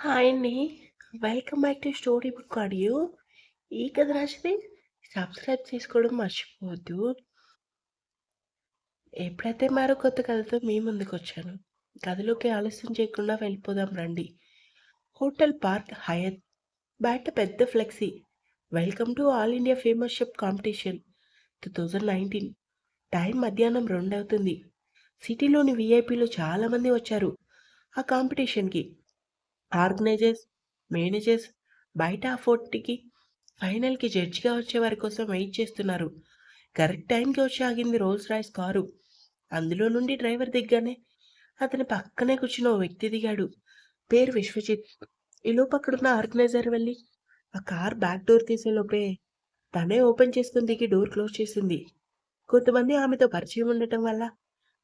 Hi అండి. Welcome back to story book audio. ఈ కథ నచ్చితే సబ్స్క్రైబ్ చేసుకోవడం మర్చిపోవద్దు. ఎప్పుడైతే మరో కొత్త కథతో మీ ముందుకొచ్చాను. కథలోకి ఆలస్యం చేయకుండా వెళ్ళిపోదాం రండి. హోటల్ పార్క్ హయత్ బయట పెద్ద flexi. Welcome to all India famous chef competition 2019. Time మధ్యాహ్నం 2 అవుతుంది. సిటీలోని వీఐపీలు చాలామంది వచ్చారు ఆ కాంపిటీషన్‌కి. ఆర్గనైజర్స్, మేనేజర్స్ బయట ఆ ఫోర్ట్‌కి ఫైనల్‌కి జడ్జిగా వచ్చే వారి కోసం వెయిట్ చేస్తున్నారు. కరెక్ట్ టైంకి వచ్చి ఆగింది రోల్స్ రాయ్స్ కారు. అందులో నుండి డ్రైవర్ దిగ్గానే అతని పక్కనే కూర్చున్న ఓ వ్యక్తి దిగాడు. పేరు విశ్వజిత్. ఈలోపు అక్కడున్న ఆర్గనైజర్ వెళ్ళి ఆ కార్ బ్యాక్ డోర్ తీసేలోపే తనే ఓపెన్ చేసుకుని దిగి డోర్ క్లోజ్ చేసింది. కొంతమంది ఆమెతో పరిచయం ఉండటం వల్ల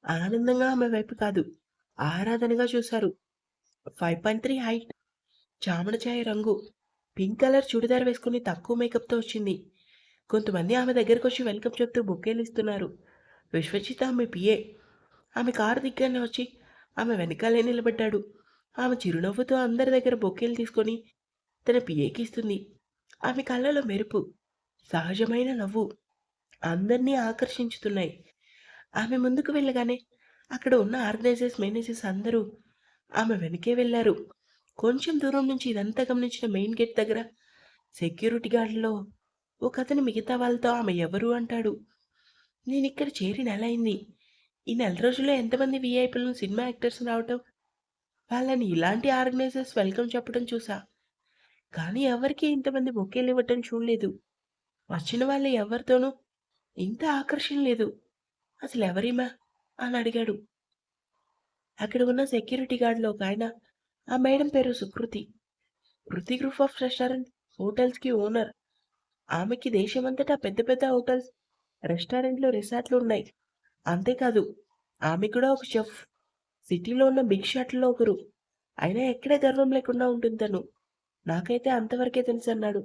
ఆనందంగా ఆమె వైపు కాదు, ఆరాధనగా చూశారు. 5.3 హైట్, చామన ఛాయ రంగు, పింక్ కలర్ చుడిదార్ వేసుకుని తక్కువ మేకప్‌తో వచ్చింది. కొంతమంది ఆమె దగ్గరకొచ్చి వెల్కమ్ చెప్తూ బొకేలిస్తున్నారు. విశ్వజిత్ ఆమె పిఏ. ఆమె కారు దిగ్గానే వచ్చి ఆమె వెనకాలే నిలబడ్డాడు. ఆమె చిరునవ్వుతో అందరి దగ్గర బొకేలు తీసుకొని తన పిఏకి ఇస్తుంది. ఆమె కళ్ళలో మెరుపు, సహజమైన నవ్వు అందర్నీ ఆకర్షించుతున్నాయి. ఆమె ముందుకు వెళ్ళగానే అక్కడ ఉన్న ఆర్గనైజర్స్, మేనేజర్స్ అందరూ ఆమె వెనకే వెళ్లారు. కొంచెం దూరం నుంచి ఇదంతా గమనించిన మెయిన్ గేట్ దగ్గర సెక్యూరిటీ గార్డ్‌లో ఒకతను మిగతా వాళ్ళతో ఆమె ఎవరు అంటాడు. నేనిక్కడ చేరి నెల అయింది. ఈ నెల రోజుల్లో ఎంతమంది వీఐపీలను, సినిమా యాక్టర్స్ రావటం, వాళ్ళని ఇలాంటి ఆర్గనైజర్స్ వెల్కమ్ చెప్పడం చూసా. కానీ ఎవరికీ ఇంతమంది బొకేలివ్వటం చూడలేదు. వచ్చిన వాళ్ళు ఎవరితోనూ ఇంత ఆకర్షణ లేదు. అసలెవరీమె అని అడిగాడు. అక్కడ ఉన్న సెక్యూరిటీ గార్డ్‌లో ఒకాయన, ఆ మేడం పేరు సుకృతి. కృతి గ్రూప్ ఆఫ్ రెస్టారెంట్, హోటల్స్‌కి ఓనర్. ఆమెకి దేశమంతటా పెద్ద పెద్ద హోటల్స్, రెస్టారెంట్లు, రిసార్ట్‌లు ఉన్నాయి. అంతేకాదు ఆమె కూడా ఒక చెఫ్. సిటీలో ఉన్న బిగ్ షాట్‌ల్లో ఒకరు. అయినా ఎక్కడ గర్వం లేకుండా ఉంటుంది తను. నాకైతే అంతవరకే తెలుసన్నాడు.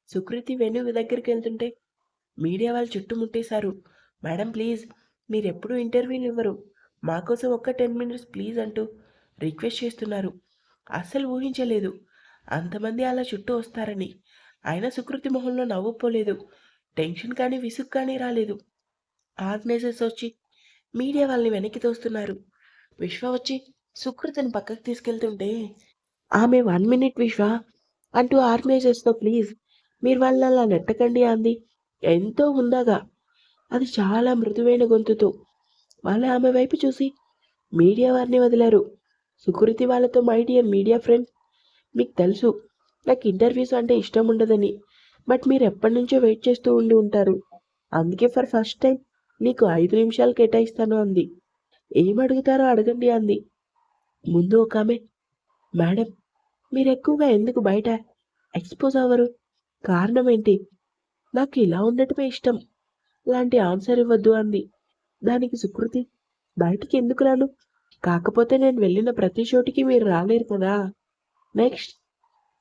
సుకృతి వెన్ను దగ్గరికెళ్తుంటే మీడియా వాళ్ళు చుట్టుముట్టేశారు. మేడం ప్లీజ్, మీరెప్పుడూ ఇంటర్వ్యూలివ్వరు. మాకోసం ఒక్క 10 మినిట్స్ ప్లీజ్ అంటూ రిక్వెస్ట్ చేస్తున్నారు. అస్సలు ఊహించలేదు అంతమంది అలా చుట్టూ వస్తారని. అయినా సుకృతి మొహంలో నవ్వు పోలేదు. టెన్షన్ కానీ, విసుగు కానీ రాలేదు. ఆర్గనైజర్స్ వచ్చి మీడియా వాళ్ళని వెనక్కి తోస్తున్నారు. విశ్వ వచ్చి సుకృతిని పక్కకు తీసుకెళ్తుంటే ఆమె 1 మినిట్ విశ్వ అంటూ ఆర్గనైజర్స్‌తో ప్లీజ్ మీరు వాళ్ళని అలా నెట్టకండి అంది. ఎంతో హుందాగా. అది చాలా మృదువైన గొంతుతో. వాళ్ళు ఆమె వైపు చూసి మీడియా వారిని వదిలారు. సుకృతి వాళ్ళతో మై డియర్ మీడియా ఫ్రెండ్స్, మీకు తెలుసు నాకు ఇంటర్వ్యూస్ అంటే ఇష్టం ఉండదని. బట్ మీరు ఎప్పటినుంచో వెయిట్ చేస్తూ ఉండి ఉంటారు. అందుకే ఫర్ ఫస్ట్ టైం నీకు 5 నిమిషాలు కేటాయిస్తాను అంది. ఏమడుగుతారో అడగండి అంది. ముందు ఒకామె, మేడం మీరెక్కువగా ఎందుకు బయట ఎక్స్‌పోజ్ అవ్వరు? కారణం ఏంటి? నాకు ఇలా ఉండటమే ఇష్టం. లాంటి ఆన్సర్ ఇవ్వద్దు అంది. దానికి సుకృతి, బయటికి ఎందుకు రాను? కాకపోతే నేను వెళ్ళిన ప్రతి చోటికి మీరు రాలేరు కదా! నెక్స్ట్,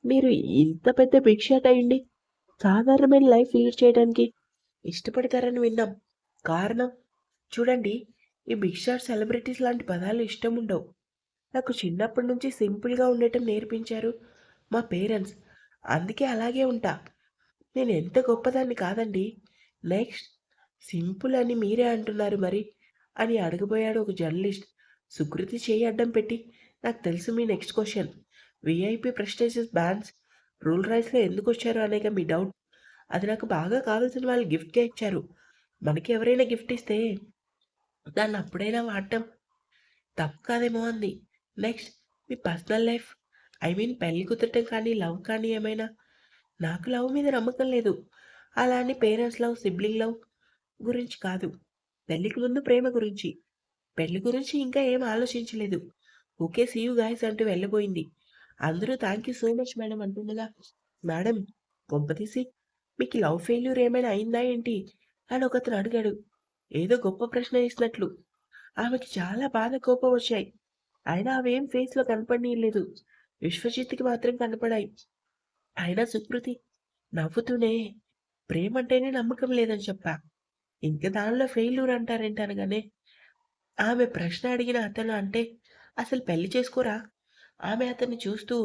మీరు ఇంత పెద్ద బిగ్ షాట్ అయ్యుండి సాధారణమైన లైఫ్ లీడ్ చేయడానికి ఇష్టపడతారని విన్నాం. కారణం? చూడండి, ఈ బిగ్ షాట్ సెలబ్రిటీస్ లాంటి పదాలు ఇష్టముండవు. నాకు చిన్నప్పటి నుంచి సింపుల్‌గా ఉండటం నేర్పించారు మా పేరెంట్స్. అందుకే అలాగే ఉంటా. నేను ఎంత గొప్పదాన్ని కాదండి. నెక్స్ట్, సింపుల్ అని మీరే అంటున్నారు మరి అని అడగబోయాడు ఒక జర్నలిస్ట్. సుకృతి చేయి అడ్డం పెట్టి నాకు తెలుసు మీ next question. VIP prestigious brands Rolls రాయ్స్‌లో ఎందుకొచ్చారు అనేగా మీ డౌట్. అది నాకు బాగా కావాల్సిన వాళ్ళు గిఫ్ట్‌గా ఇచ్చారు. మనకి ఎవరైనా గిఫ్ట్ ఇస్తే దాన్ని అప్పుడైనా వాడటం తప్పు కాదేమో అంది. Next, me personal life, I mean పెళ్లి కుదరటం కానీ, లవ్ కానీ ఏమైనా? నాకు లవ్ మీద నమ్మకం లేదు. అలా అని పేరెంట్స్ లవ్, సిబ్లింగ్ లవ్ గురించి కాదు. పెళ్ళికి ముందు ప్రేమ గురించి. పెళ్లి గురించి ఇంకా ఏం ఆలోచించలేదు. ఓకే సీ యూ గైస్ అంటూ వెళ్ళబోయింది. అందరూ thank you so much madam అంటుండగా, మేడం కొంపతీసి మీకు లవ్ ఫెయిల్యూర్ ఏమైనా అయిందా ఏంటి అని ఒకతను అడిగాడు. ఏదో గొప్ప ప్రశ్న వేసినట్లు. ఆమెకి చాలా బాధ, కోపం వచ్చాయి. అయినా అవేం ఫేస్‌లో కనపడనీయలేదు. విశ్వజిత్‌కి మాత్రం కనపడాయి. అయినా సుకృతి నవ్వుతూనే ప్రేమంటేనే నమ్మకం లేదని చెప్పా. ఇంక దానిలో ఫెయిల్యూర్ అంటారేంటి అనగానే, ఆమె ప్రశ్న అడిగిన అతను అంటే అసలు పెళ్లి చేసుకోరా? ఆమె అతన్ని చూస్తూ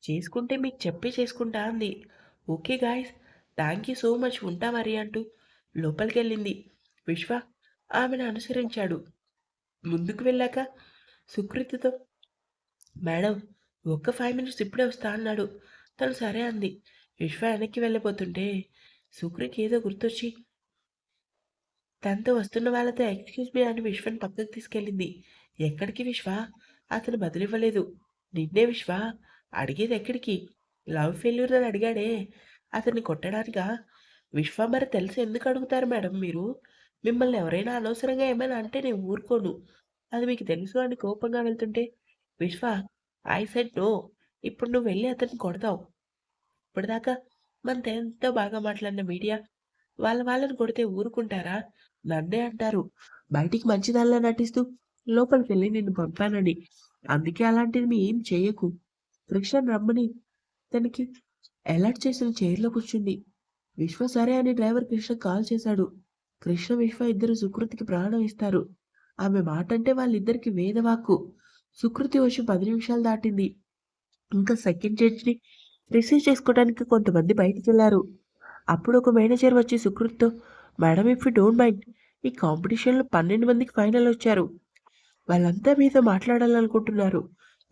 చేసుకుంటే మీకు చెప్పి చేసుకుంటా అంది. Okay guys, thank you so much, ఉంటా మరి అంటూ లోపలికెళ్ళింది. విశ్వ ఆమెను అనుసరించాడు. ముందుకు వెళ్ళాక సుకృతితో, మేడం ఒక్క 5 మినిట్స్ ఇప్పుడే వస్తా అన్నాడు. తను సరే అంది. విశ్వ వెనక్కి వెళ్ళబోతుంటే సుకృతి ఏదో గుర్తొచ్చి తనతో వస్తున్న వాళ్ళతో ఎక్స్‌క్యూజ్ మీ అని విశ్వని పక్కకు తీసుకెళ్ళింది. ఎక్కడికి విశ్వ? అతను బదులివ్వలేదు. నిన్నే విశ్వ, అడిగేదెక్కడికి? లవ్ ఫెయిల్యూర్ అని అడిగాడే, అతన్ని కొట్టడానికా? విశ్వ మరి తెలిసి ఎందుకు అడుగుతారు మేడం మీరు? మిమ్మల్ని ఎవరైనా అనవసరంగా ఏమైనా అంటే నేను ఊరుకోను. అది మీకు తెలుసు అని కోపంగా వెళ్తుంటే, విశ్వ ఐ సెడ్ నో. ఇప్పుడు నువ్వు వెళ్లి అతన్ని కొడతావు. ఇప్పటిదాకా మనతో ఎంతో బాగా మాట్లాడిన మీడియా వాళ్ళని కొడితే ఊరుకుంటారా? నన్నే అంటారు బయటికి మంచిదానిలా నటిస్తూ లోపలికెళ్ళి నిన్ను పంపానని. అందుకే అలాంటిది మీ ఏం చెయ్యకు. కృష్ణని రమ్మని తనకి అలర్ట్ చేసిన చైర్‌లో కూర్చుంది. విశ్వ సరే అని డ్రైవర్ కృష్ణకి కాల్ చేశాడు. కృష్ణ, విశ్వ ఇద్దరు సుకృతికి ప్రాణం ఇస్తారు. ఆమె మాటంటే వాళ్ళిద్దరికి వేదవాక్కు. సుకృతి వచ్చి 10 నిమిషాలు దాటింది. ఇంకా సెకండ్ జడ్జిని రిసీవ్ చేసుకోవడానికి కొంతమంది బయటికెళ్లారు. అప్పుడు ఒక మేనేజర్ వచ్చి సుకృత్‌తో, madam if you don't mind, ఈ కాంపిటీషన్‌లో 12 మందికి ఫైనల్ వచ్చారు. వాళ్ళంతా మీతో మాట్లాడాలనుకుంటున్నారు.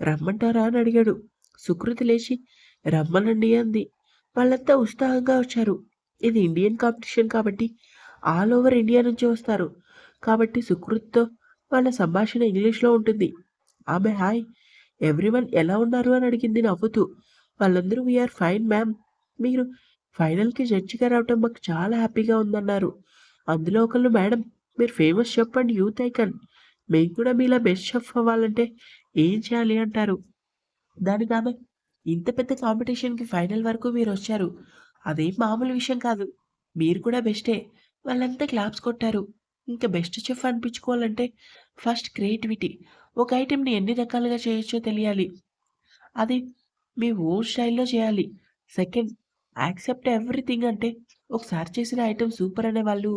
రమ్మంటారా అని అడిగాడు. సుకృతి లేచి రమ్మనండి అంది. వాళ్ళంతా ఉత్సాహంగా వచ్చారు. ఇది ఇండియన్ కాంపిటీషన్ కాబట్టి ఆల్ ఓవర్ ఇండియా నుంచి వస్తారు. కాబట్టి సుకృతితో వాళ్ళ సంభాషణ ఇంగ్లీష్‌లో ఉంటుంది. ఆమె హాయ్ ఎవ్రీవన్ ఎలా ఉన్నారు అని అడిగింది నవ్వుతూ. వాళ్ళందరూ వి ఆర్ ఫైన్ మ్యామ్. మీరు ఫైనల్‌కి జడ్జిగా రావటం మాకు చాలా హ్యాపీగా ఉందన్నారు. అందులో ఒకళ్ళు మేడం మీరు famous chef and youth icon. మేము కూడా మీలా బెస్ట్ షెఫ్ అవ్వాలంటే ఏం చేయాలి అంటారు. దానికామె ఇంత పెద్ద కాంపిటీషన్‌కి ఫైనల్ వరకు మీరొచ్చారు. అదేం మామూలు విషయం కాదు. మీరు కూడా బెస్టే. వాళ్ళంతా క్లాప్స్ కొట్టారు. ఇంక బెస్ట్ చెఫ్ అనిపించుకోవాలంటే ఫస్ట్ క్రియేటివిటీ. ఒక ఐటెమ్‌ని ఎన్ని రకాలుగా చేయొచ్చో తెలియాలి. అది మీ ఓన్ స్టైల్‌లో చేయాలి. సెకండ్ యాక్సెప్ట్ ఎవ్రీథింగ్ అంటే ఒకసారి చేసిన ఐటెమ్ సూపర్ అనే వాళ్ళు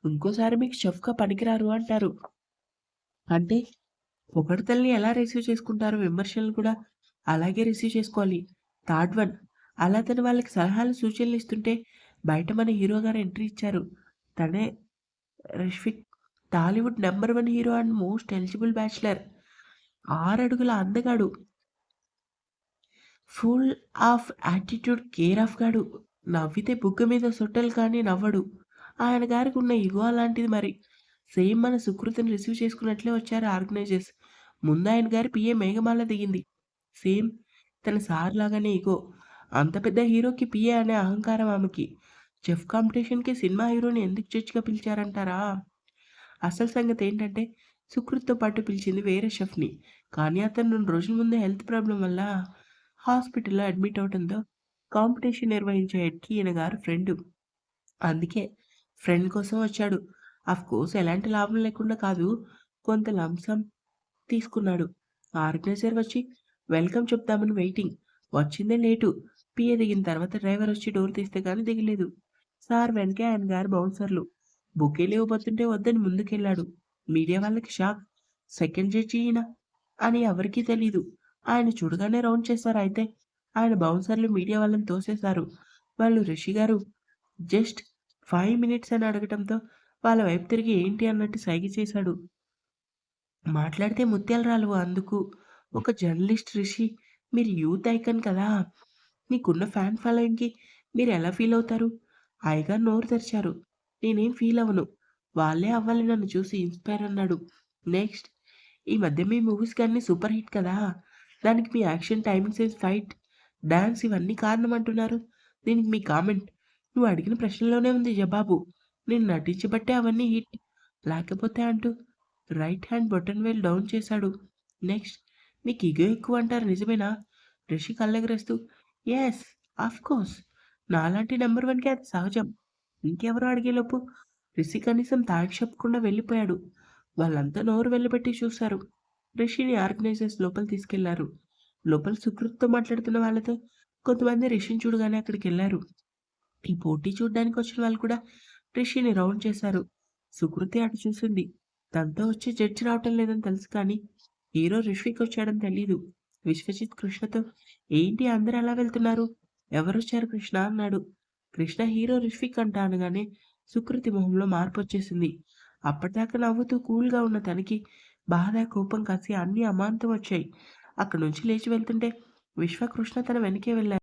ఇంకోసారి మీకు చెఫ్‌గా పనికిరారు అంటారు. అంటే పొగడ్తల్ని ఎలా రిసీవ్ చేసుకుంటారో విమర్శలను కూడా అలాగే రిసీవ్ చేసుకోవాలి. థర్డ్ వన్, అలా తను వాళ్ళకి సలహాలు, సూచనలు ఇస్తుంటే బయట మన హీరో గారు ఎంట్రీ ఇచ్చారు. తనే Rashmik, Tollywood number 1 hero and most eligible bachelor. 6 అడుగుల అందగాడు. Full of attitude care of గాడు. నవ్వితే బుగ్గ మీద సొట్టలు కానీ నవ్వడు. ఆయన గారికున్న ఇగో అలాంటిది మరి. సేమ్ మన సుకృతిని రిసీవ్ చేసుకున్నట్లే వచ్చారు ఆర్గనైజర్స్. ముందాయన గారి పిఏ మేఘమాల దిగింది. సేమ్ తన సార్ లాగానే ఇగో. అంత పెద్ద హీరోకి పిఏ అనే అహంకారం ఆమెకి. చెఫ్ కాంపిటీషన్‌కి సినిమా హీరోని ఎందుకు జడ్జ్‌గా పిలిచారంటారా? అసలు సంగతేంటంటే సుకృత్‌తో పాటు పిలిచింది వేరే షెఫ్‌ని. కానీ అతను 2 రోజుల ముందే హెల్త్ ప్రాబ్లమ్ వల్ల హాస్పిటల్‌లో అడ్మిట్ అవ్వడంతో కాంపిటీషన్ నిర్వహించే హెడ్‌కి ఈయన గారు ఫ్రెండు. అందుకే ఫ్రెండ్ కోసం వచ్చాడు. ఆఫ్‌కోర్స్ ఎలాంటి లాభం లేకుండా కాదు. కొంత లంప్ సమ్ తీసుకున్నాడు. ఆర్గనైజర్ వచ్చి వెల్కమ్ చెప్దామని వెయిటింగ్. వచ్చిందే లేటు. పిఏ దిగిన తర్వాత డ్రైవర్ వచ్చి డోర్ తీస్తే గానీ దిగలేదు. సార్ వెనకే ఆయన గారి బౌన్సర్లు. బొకేలు ఇవ్వబోతుంటే వద్దని ముందుకెళ్ళాడు. మీడియా వాళ్ళకి షాక్. సెకండ్ జడ్జి ఈయన అని ఎవరికీ తెలీదు. ఆయన చూడగానే రౌండ్ చేశారు అయితే. ఆయన బౌన్సర్లు మీడియా వాళ్ళని తోసేశారు. వాళ్ళు రిషి గారు జస్ట్ 5 మినిట్స్ అని అడగటంతో వాళ్ళ వైపు తిరిగి ఏంటి అన్నట్టు సైగ చేశాడు. మాట్లాడితే ముత్యాలు రాలవు అందుకు. ఒక జర్నలిస్ట్ రిషి, మీరు యూత్ ఐకాన్ కదా! మీకున్న ఫ్యాన్ ఫాలోయింగ్‌కి మీరెలా ఫీలవుతారు? అయ్యగారు నోరు తెరిచారు. నేనేం ఫీలవ్వను. వాళ్ళే అవ్వాలి నన్ను చూసి ఇన్‌స్పైర్ అన్నాడు. నెక్స్ట్, ఈ మధ్య మీ మూవీస్‌కి అన్నీ సూపర్ హిట్ కదా! దానికి మీ action, timing sense, fight, dance ఇవన్నీ కారణం అంటున్నారు. దీనికి మీ కామెంట్? నువ్వు అడిగిన ప్రశ్నలోనే ఉంది జవాబు. నేను నటించబట్టే అవన్నీ హిట్. లేకపోతే అంటూ రైట్ హ్యాండ్ బొటన్ వేలు డౌన్ చేశాడు. నెక్స్ట్, మీకు ఇగో ఎక్కువ అంటారు నిజమేనా? రిషి కళ్ళెగరేస్తూ యెస్, ఆఫ్‌కోర్స్. నాలాంటి నంబర్ 1కి అది సహజం. ఇంకెవరో అడిగేలోపు రిషి కనీసం థాంక్స్ చెప్పకుండా వెళ్ళిపోయాడు. వాళ్ళంతా నోరు వెళ్ళబెట్టి చూశారు. రిషిని ఆర్గనైజర్స్ లోపల తీసుకెళ్లారు. లోపల సుకృత్‌తో మాట్లాడుతున్న వాళ్ళతో కొంతమంది రిషిని చూడగానే అక్కడికెళ్లారు. ఈ పోటీ చూడ్డానికి వచ్చిన వాళ్ళు కూడా రిషిని రౌండ్ చేశారు. సుకృతి అటు చూసింది. తనతో వచ్చి జడ్జి రావటం లేదని తెలుసు కానీ హీరో రిషికి వచ్చాడని తెలీదు. విశ్వజిత్ కృష్ణతో ఏంటి అందరూ అలా వెళ్తున్నారు? ఎవరొచ్చారు కృష్ణ అన్నాడు. కృష్ణ హీరో రిష్విక్ అంట అనగానే సుకృతి మొహంలో మార్పొచ్చేసింది. అప్పటిదాకా నవ్వుతూ కూల్‌గా ఉన్న తనకి బాధ, కోపం, కసి అన్నీ అమాంతం వచ్చాయి. అక్కడి నుంచి లేచి వెళ్తుంటే విశ్వ, కృష్ణ తన వెనకే వెళ్లారు.